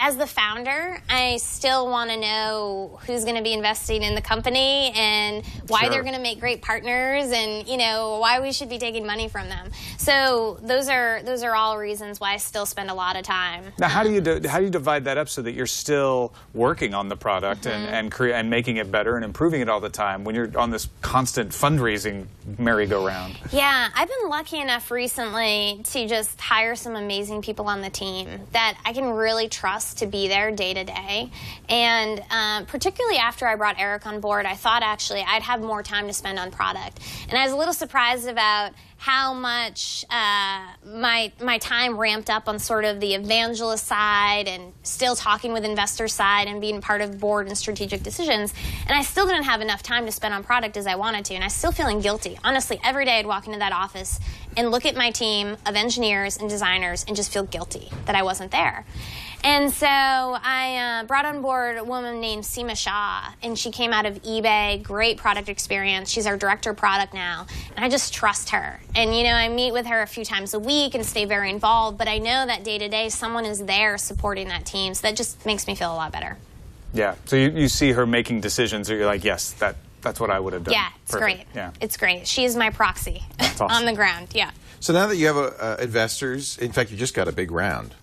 as the founder, I still want to know who's going to be investing in the company and why they're going to make great partners, and you know why we should be taking money from them. So those are all reasons why I still spend a lot of time. Now, how do you divide that up so that you're still working on the product and making it better and improving it all the time when you're on this constant fundraising merry-go-round? Yeah, I've been lucky enough recently to just hire some amazing people on the team that I can really trust to be there day to day. And particularly after I brought Eric on board, I thought actually I'd have more time to spend on product. And I was a little surprised about how much my time ramped up on sort of the evangelist side and still talking with investors side and being part of board and strategic decisions. And I still didn't have enough time to spend on product as I wanted to. And I was still feeling guilty. Honestly, every day I'd walk into that office and look at my team of engineers and designers and just feel guilty that I wasn't there. And so I brought on board a woman named Seema Shah, and she came out of eBay, great product experience. She's our director of product now, and I just trust her. And, you know, I meet with her a few times a week and stay very involved, but I know that day to day someone is there supporting that team, so that just makes me feel a lot better. Yeah, so you see her making decisions, or you're like, yes, that's what I would have done. Yeah, it's great. Yeah. It's great. She is my proxy on the ground, yeah. So now that you have investors, in fact, you just got a big round.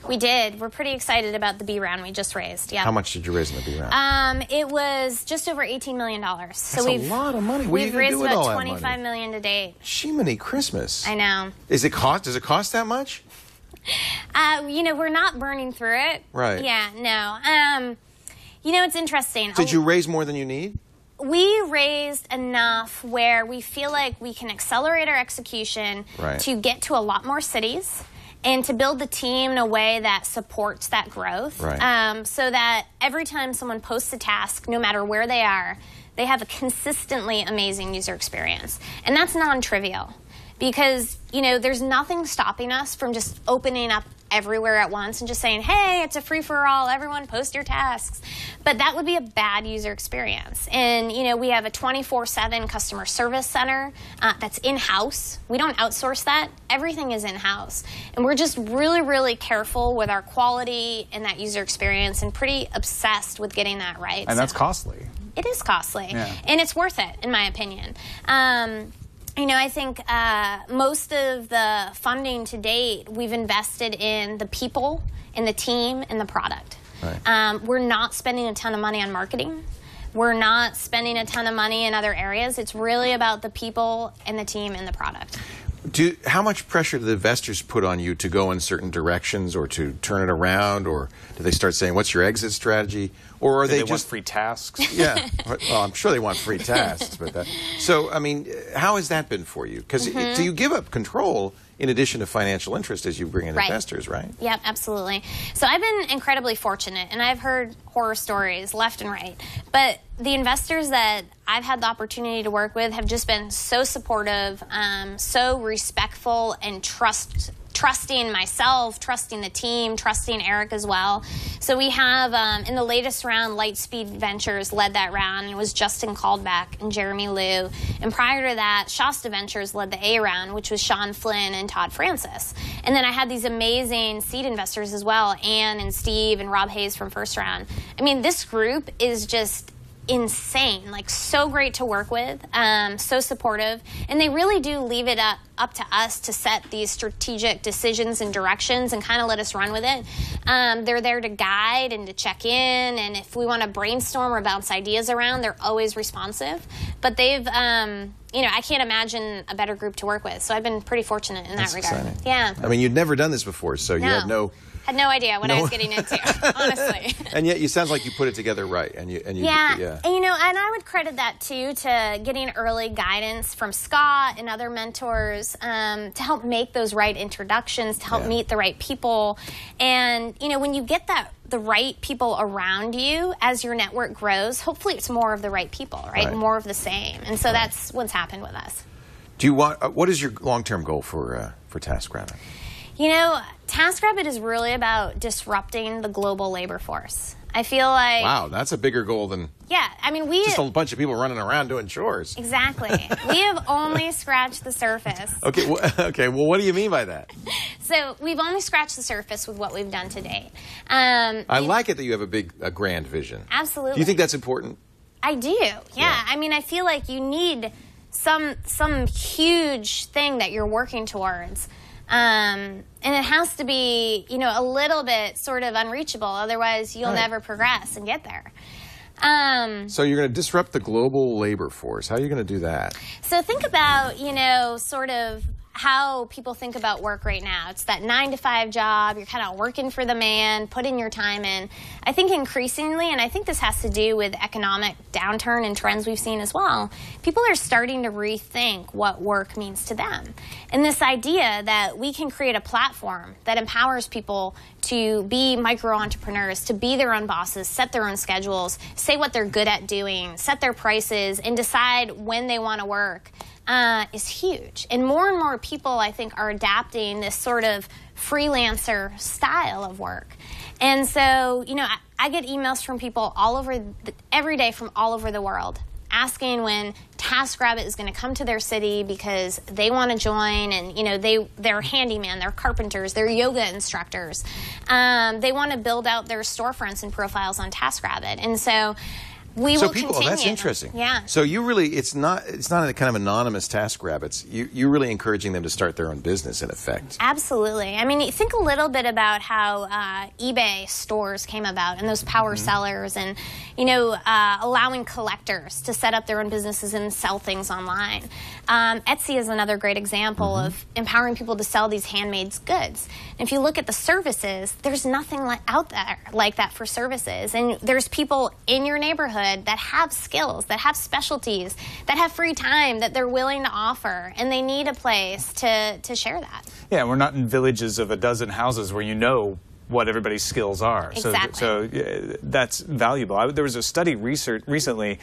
We did. We're pretty excited about the B round we just raised. Yeah. How much did you raise in the B round? It was just over $18 million. So That's a lot of money. What are you we've going to raised do with all about that money? $25 million to date. Shiminy Christmas. I know. Does it cost that much? You know, we're not burning through it. Right. Yeah. No. You know, it's interesting. Did you raise more than you need? We raised enough where we feel like we can accelerate our execution to get to a lot more cities and to build the team in a way that supports that growth, so that every time someone posts a task, no matter where they are, they have a consistently amazing user experience. And that's non-trivial because, you know, there's nothing stopping us from just opening up everywhere at once and just saying, hey, it's a free-for-all, everyone post your tasks. But that would be a bad user experience. And, you know, we have a 24/7 customer service center that's in-house. We don't outsource that. Everything is in-house. And we're just really, really careful with our quality and that user experience and pretty obsessed with getting that right. And that's costly. It is costly. Yeah. And it's worth it, in my opinion. You know, I think most of the funding to date, we've invested in the people, in the team, and the product. Right. We're not spending a ton of money on marketing. We're not spending a ton of money in other areas. It's really about the people and the team and the product. How much pressure do the investors put on you to go in certain directions or to turn it around, or do they start saying, what's your exit strategy? Or are they just want free tasks? Yeah. Well, I'm sure they want free tasks. But so, I mean, how has that been for you? Because do you give up control in addition to financial interest as you bring in investors, right? Yep, absolutely. So I've been incredibly fortunate, and I've heard horror stories left and right. But the investors that I've had the opportunity to work with have just been so supportive, so respectful, and trusting myself, trusting the team, trusting Eric as well. So we have, in the latest round, Lightspeed Ventures led that round. It was Justin Caldback and Jeremy Liu. And prior to that, Shasta Ventures led the A round, which was Sean Flynn and Todd Francis. And then I had these amazing seed investors as well, Ann and Steve and Rob Hayes from first round. I mean, this group is just insane, like so great to work with, so supportive, and they really do leave it up to us to set these strategic decisions and directions and kind of let us run with it. They're there to guide and to check in, and if we want to brainstorm or bounce ideas around, they're always responsive. But they've, you know, I can't imagine a better group to work with, so I've been pretty fortunate in that regard. Exciting. Yeah. I mean, you'd never done this before, so you had no... Had no idea what I was getting into, honestly. And yet, it sounds like you put it together right. And you yeah. And, you know, and I would credit that, too, to getting early guidance from Scott and other mentors to help make those right introductions, to help meet the right people. And, you know, when you get the right people around you as your network grows, hopefully it's more of the right people, right? More of the same. And so that's what's happened with us. Do you want? What is your long-term goal for TaskRabbit? You know, TaskRabbit is really about disrupting the global labor force. I feel like... Wow, that's a bigger goal than... Yeah, I mean, just a bunch of people running around doing chores. Exactly. We have only scratched the surface. Okay, well, what do you mean by that? So we've only scratched the surface with what we've done to date. I like it that you have a grand vision. Absolutely. Do you think that's important? I do, yeah. I mean, I feel like you need some huge thing that you're working towards. And it has to be, you know, a little bit sort of unreachable. Otherwise, you'll never progress and get there. So you're going to disrupt the global labor force. How are you going to do that? So think about, you know, sort of how people think about work right now. It's that 9-to-5 job. You're kind of working for the man, putting your time in. I think increasingly, and I think this has to do with economic downturn and trends we've seen as well, people are starting to rethink what work means to them. And this idea that we can create a platform that empowers people to be micro-entrepreneurs, to be their own bosses, set their own schedules, say what they're good at doing, set their prices, and decide when they want to work, is huge. And more people, I think, are adapting this sort of freelancer style of work. And so, you know, I get emails from people every day from all over the world asking when TaskRabbit is going to come to their city because they want to join, and, you know, they're handyman, they're carpenters, they're yoga instructors. They want to build out their storefronts and profiles on TaskRabbit. And so we will continue. Oh, that's interesting. Yeah. So you really, it's not a kind of anonymous TaskRabbits. You're really encouraging them to start their own business, in effect. Absolutely. I mean, think a little bit about how eBay stores came about and those power sellers, and, you know, allowing collectors to set up their own businesses and sell things online. Etsy is another great example of empowering people to sell these handmade goods. And if you look at the services, there's nothing out there like that for services. And there's people in your neighborhood that have skills, that have specialties, that have free time that they're willing to offer, and they need a place to share that. Yeah, we're not in villages of a dozen houses where you know what everybody's skills are. Exactly. So that's valuable. There was a study recently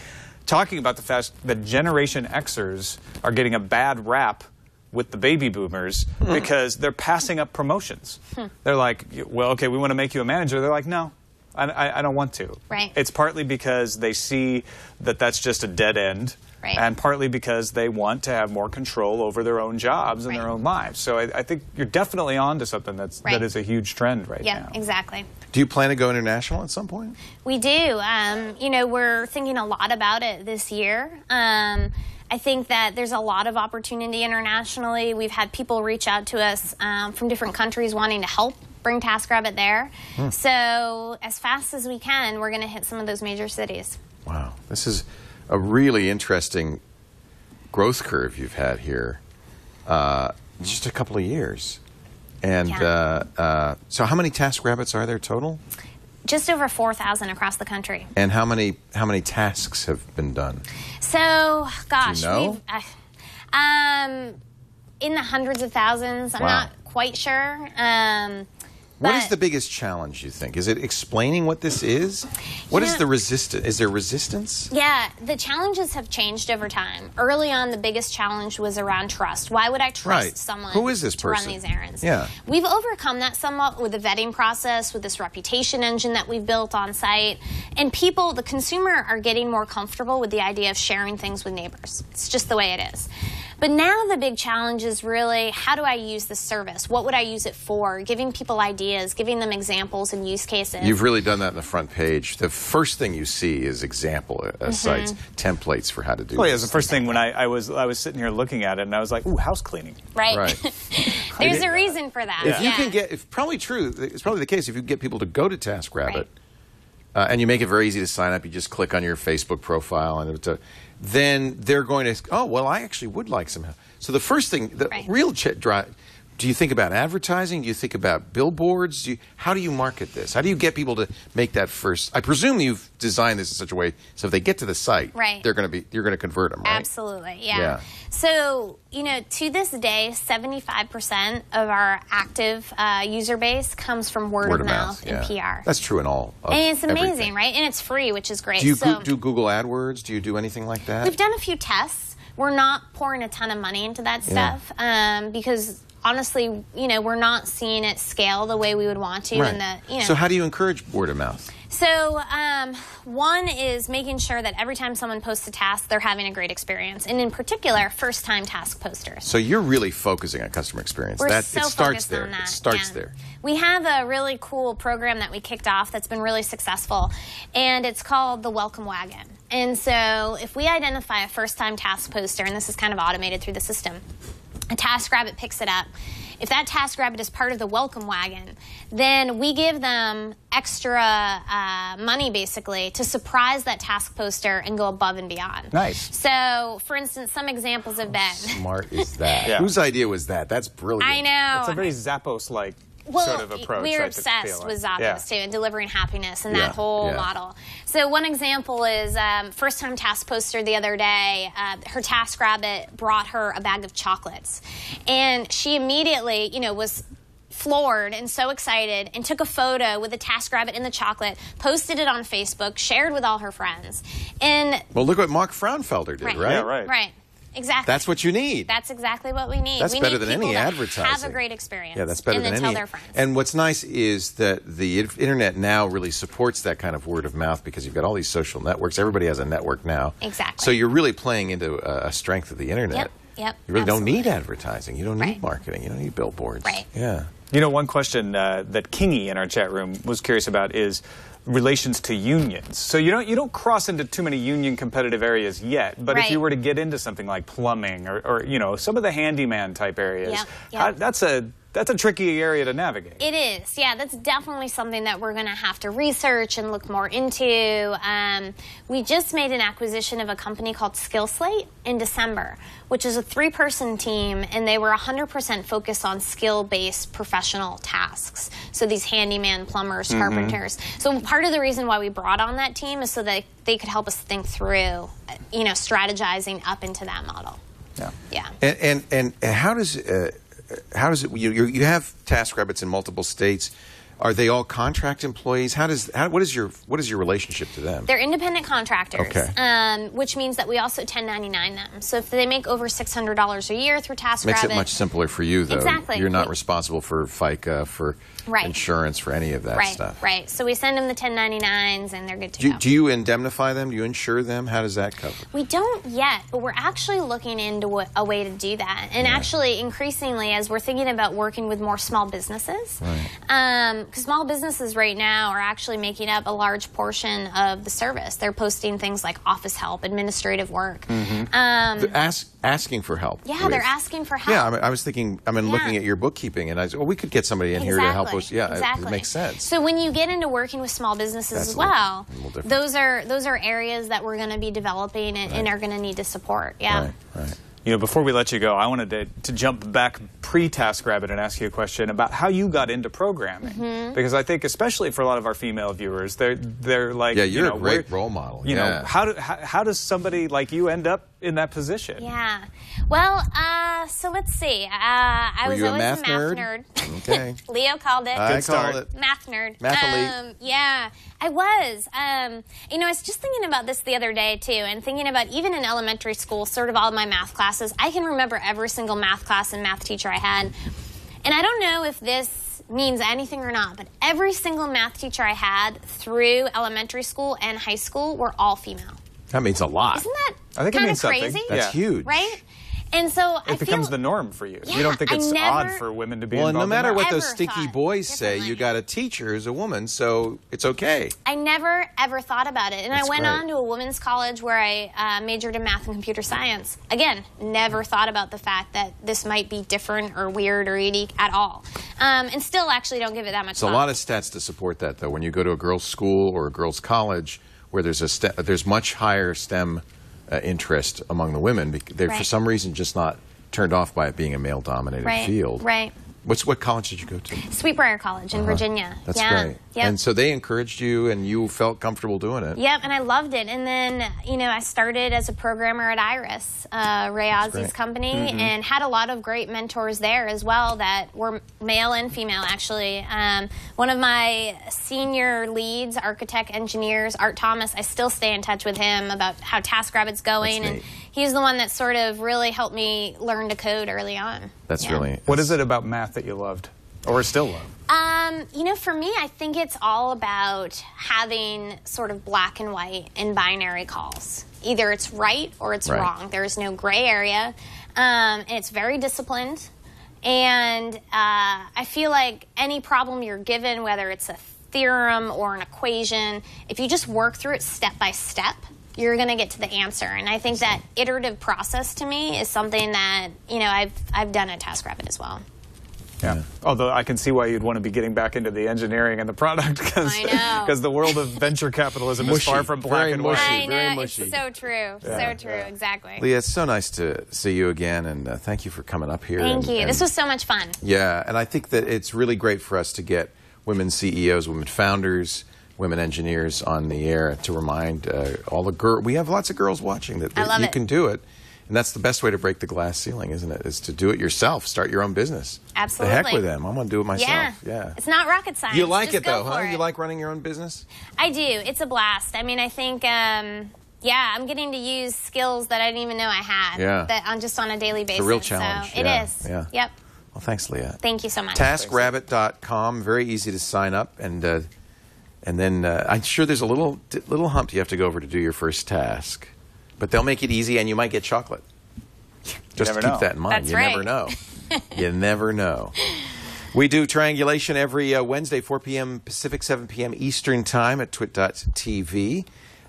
talking about the fact that Generation Xers are getting a bad rap with the baby boomers because they're passing up promotions. They're like, well, okay, we want to make you a manager. They're like, no. I don't want to. Right. It's partly because they see that that's just a dead end, and partly because they want to have more control over their own jobs and their own lives. So I think you're definitely on to something that is a huge trend right now. Yeah, exactly. Do you plan to go international at some point? We do. You know, we're thinking a lot about it this year. I think that there's a lot of opportunity internationally. We've had people reach out to us from different countries wanting to help bring TaskRabbit there. So as fast as we can, we're going to hit some of those major cities. Wow. This is a really interesting growth curve you've had here. Just a couple of years. And so how many TaskRabbits are there total? Just over 4,000 across the country. And how many tasks have been done? So, gosh, do you know? In the hundreds of thousands. I'm not quite sure. What is the biggest challenge, you think? Is it explaining what this is? What is the resistance? Is there resistance? Yeah, the challenges have changed over time. Early on, the biggest challenge was around trust. Why would I trust someone Who is this to run person? these errands? Yeah. We've overcome that somewhat with the vetting process, with this reputation engine that we've built on site. And people, the consumer, are getting more comfortable with the idea of sharing things with neighbors. It's just the way it is. But now the big challenge is really, how do I use this service? What would I use it for? Giving people ideas, giving them examples and use cases. You've really done that in the front page. The first thing you see is example sites, templates for how to do Well, yeah, this. it was the first thing when I was sitting here looking at it, and I was like, ooh, house cleaning. Right. There's a reason for that. If you can get, it's probably the case, if you get people to go to TaskRabbit, and you make it very easy to sign up, you just click on your Facebook profile, and then they're going to, oh, well, I actually would like some help. So the first thing, the real drive, do you think about advertising? Do you think about billboards? How do you market this? How do you get people to make that first? I presume you've designed this in such a way so if they get to the site, you're going to convert them, right? Absolutely, yeah. So, to this day, 75% of our active user base comes from word of mouth and PR. That's true in all of And it's amazing, everything. right? And it's free, which is great. Do you do Google AdWords? Do you do anything like that? We've done a few tests. We're not pouring a ton of money into that stuff because honestly, we're not seeing it scale the way we would want to. Right. So how do you encourage word of mouth? So one is making sure that every time someone posts a task, they're having a great experience, and in particular, first-time task posters. So you're really focusing on customer experience. We're It so starts focused there. on that. It starts there. We have a really cool program that we kicked off that's been really successful, and it's called the Welcome Wagon. And so if we identify a first-time task poster, and this is kind of automated through the system, a TaskRabbit picks it up. If that TaskRabbit is part of the Welcome Wagon, then we give them extra money, basically, to surprise that task poster and go above and beyond. Nice. So, for instance, some examples have been... Smart is that? Whose idea was that? That's brilliant. I know. It's a very Zappos-like sort of approach. We're obsessed with Zappos, too, and delivering happiness and that whole model. So one example is first-time task poster the other day, her TaskRabbit brought her a bag of chocolates. And she immediately, was floored and so excited and took a photo with the TaskRabbit and the chocolate, posted it on Facebook, shared with all her friends. And well, look what Mark Fraunfelder did, right? Yeah, right. Right. Exactly. That's what you need. That's exactly what we need. That's we better need than any people to advertising. have a great experience. Yeah, that's better and than then any. tell their friends. And what's nice is that the internet now really supports that kind of word of mouth because you've got all these social networks. Everybody has a network now. Exactly. So you're really playing into a strength of the internet. Yep. You really don't need advertising. You don't need marketing. You don't need billboards. Right. Yeah. One question that Kingy in our chat room was curious about is relations to unions. So you don't cross into too many union competitive areas yet, but if you were to get into something like plumbing or some of the handyman type areas, that's a tricky area to navigate. It is, yeah. That's definitely something that we're going to have to research and look more into. We just made an acquisition of a company called SkillSlate in December, which is a 3-person team, and they were 100% focused on skill-based professional tasks. So these handyman, plumbers, carpenters. So part of the reason why we brought on that team is so that they could help us think through, strategizing up into that model. Yeah. And how does it? You have TaskRabbits in multiple states. Are they all contract employees? What is your relationship to them? They're independent contractors, which means that we also 1099 them. So if they make over $600 a year through TaskRabbit, makes it much simpler for you, though. Exactly. You're not responsible for FICA, for insurance, for any of that stuff. Right. So we send them the 1099s, and they're good to go. Do you indemnify them? Do you insure them? How does that cover? We don't yet, but we're actually looking into a way to do that. And actually, increasingly, as we're thinking about working with more small businesses, because small businesses right now are actually making up a large portion of the service. They're posting things like office help, administrative work. Asking for help. Yeah, they're asking for help. Yeah, I was thinking, looking at your bookkeeping, and I said, well, we could get somebody in here to help us. Yeah, it makes sense. So when you get into working with small businesses as well, those are areas that we're going to be developing and are going to need to support. Yeah. Right. Before we let you go, I wanted to jump back pre-TaskRabbit and ask you a question about how you got into programming. Because I think, especially for a lot of our female viewers, they're like, you're a great role model. How does somebody like you end up in that position? Yeah. Well, So let's see. I Were was you a always math a math nerd. Okay. Leo called it. I start. called it. Math nerd. Math elite. Yeah, I was. You know, I was just thinking about this the other day, too, and thinking about even in elementary school, sort of all of my math classes. I can remember every single math class and math teacher I had. And I don't know if this means anything or not, but every single math teacher I had through elementary school and high school were all female. That means a lot. Isn't that I think it kind means of crazy? something. That's huge. Right? And so I It becomes feel, the norm for you. Yeah, You don't think I it's never- odd for women to be Well, involved no matter in what math. those Ever stinky thought boys say, differently. you got a teacher as a woman, so it's okay. I never, ever thought about it. And That's I went great. on to a women's college where I majored in math and computer science. Again, never thought about the fact that this might be different or weird or unique at all. And still actually don't give it that much There's a thought. lot of stats to support that, though. When you go to a girls' school or a girls' college, where there's much higher STEM interest among the women, they're for Right. some reason just not turned off by it being a male-dominated Right, field. right. What college did you go to? Sweetbriar College in Virginia. That's yeah. great. Yep. And so they encouraged you, and you felt comfortable doing it. Yep, and I loved it. And then, you know, I started as a programmer at Iris, Ray Ozzy's great. company, and had a lot of great mentors there as well that were male and female, actually. One of my senior leads, architect engineers, Art Thomas, I still stay in touch with him about how TaskRabbit's going. That's And neat. he's the one that sort of really helped me learn to code early on. That's Yeah. really... What is it about math that you loved? Or still love? You know, for me, I think it's all about having sort of black and white and binary calls. Either it's right or it's Right. wrong. There is no gray area. And it's very disciplined. And I feel like any problem you're given, whether it's a theorem or an equation, if you just work through it step by step, you're going to get to the answer. And I think that iterative process to me is something that, you know, I've done at TaskRabbit as well. Yeah. Although I can see why you'd want to be getting back into the engineering and the product I know. because the world of venture capitalism is Mushy. far from black Very and mushy. white. I very know, mushy. it's so true. So true, exactly. Leah, it's so nice to see you again, and thank you for coming up here. Thank you. And, This was so much fun. Yeah, and I think that it's really great for us to get women CEOs, women founders, women engineers on the air to remind all the girls. We have lots of girls watching that I love you it. can do it. And that's the best way to break the glass ceiling, isn't it? Is to do it yourself. Start your own business. Absolutely. The heck with them. I'm going to do it myself. Yeah. It's not rocket science. You like Just it, though, go huh? for it. You like running your own business? I do. It's a blast. I mean, I think, yeah, I'm getting to use skills that I didn't even know I had. Yeah. That just on a daily basis. It's a real challenge. So Yeah, it is. yeah. Yep. Well, thanks, Leah. Thank you so much. TaskRabbit.com. Very easy to sign up. And then I'm sure there's a little hump you have to go over to do your first task. But they'll make it easy, and you might get chocolate. Just never keep know. that in mind. That's you right. never know. You never know. We do Triangulation every Wednesday, 4 p.m. Pacific, 7 p.m. Eastern Time at twit.tv.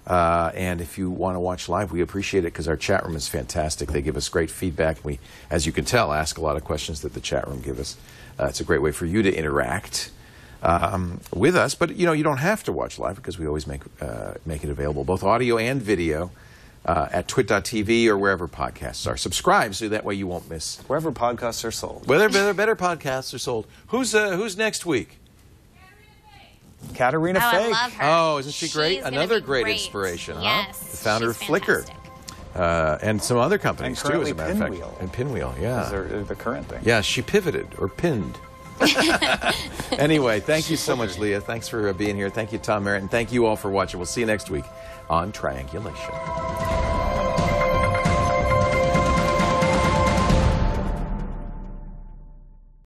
And if you want to watch live, we appreciate it because our chat room is fantastic. They give us great feedback. We, as you can tell, ask a lot of questions that the chat room give us. It's a great way for you to interact with us. But, you know, you don't have to watch live because we always make it available, both audio and video, at twit.tv or wherever podcasts are. Subscribe so that way you won't miss. Wherever podcasts are sold. Whether better podcasts are sold. Who's next week? Katarina Oh, I Fake. love her. Oh, isn't she great? She's gonna Another be great great. inspiration, huh? Yes, The founder she's of Flickr. fantastic. And some other companies, And too, as a currently matter of Pinwheel. fact. And Pinwheel, yeah. Is the current thing. Yeah, she pivoted or pinned. Anyway, thank you so much, Leah. Thanks for being here. Thank you, Tom Merritt. And thank you all for watching. We'll see you next week on Triangulation.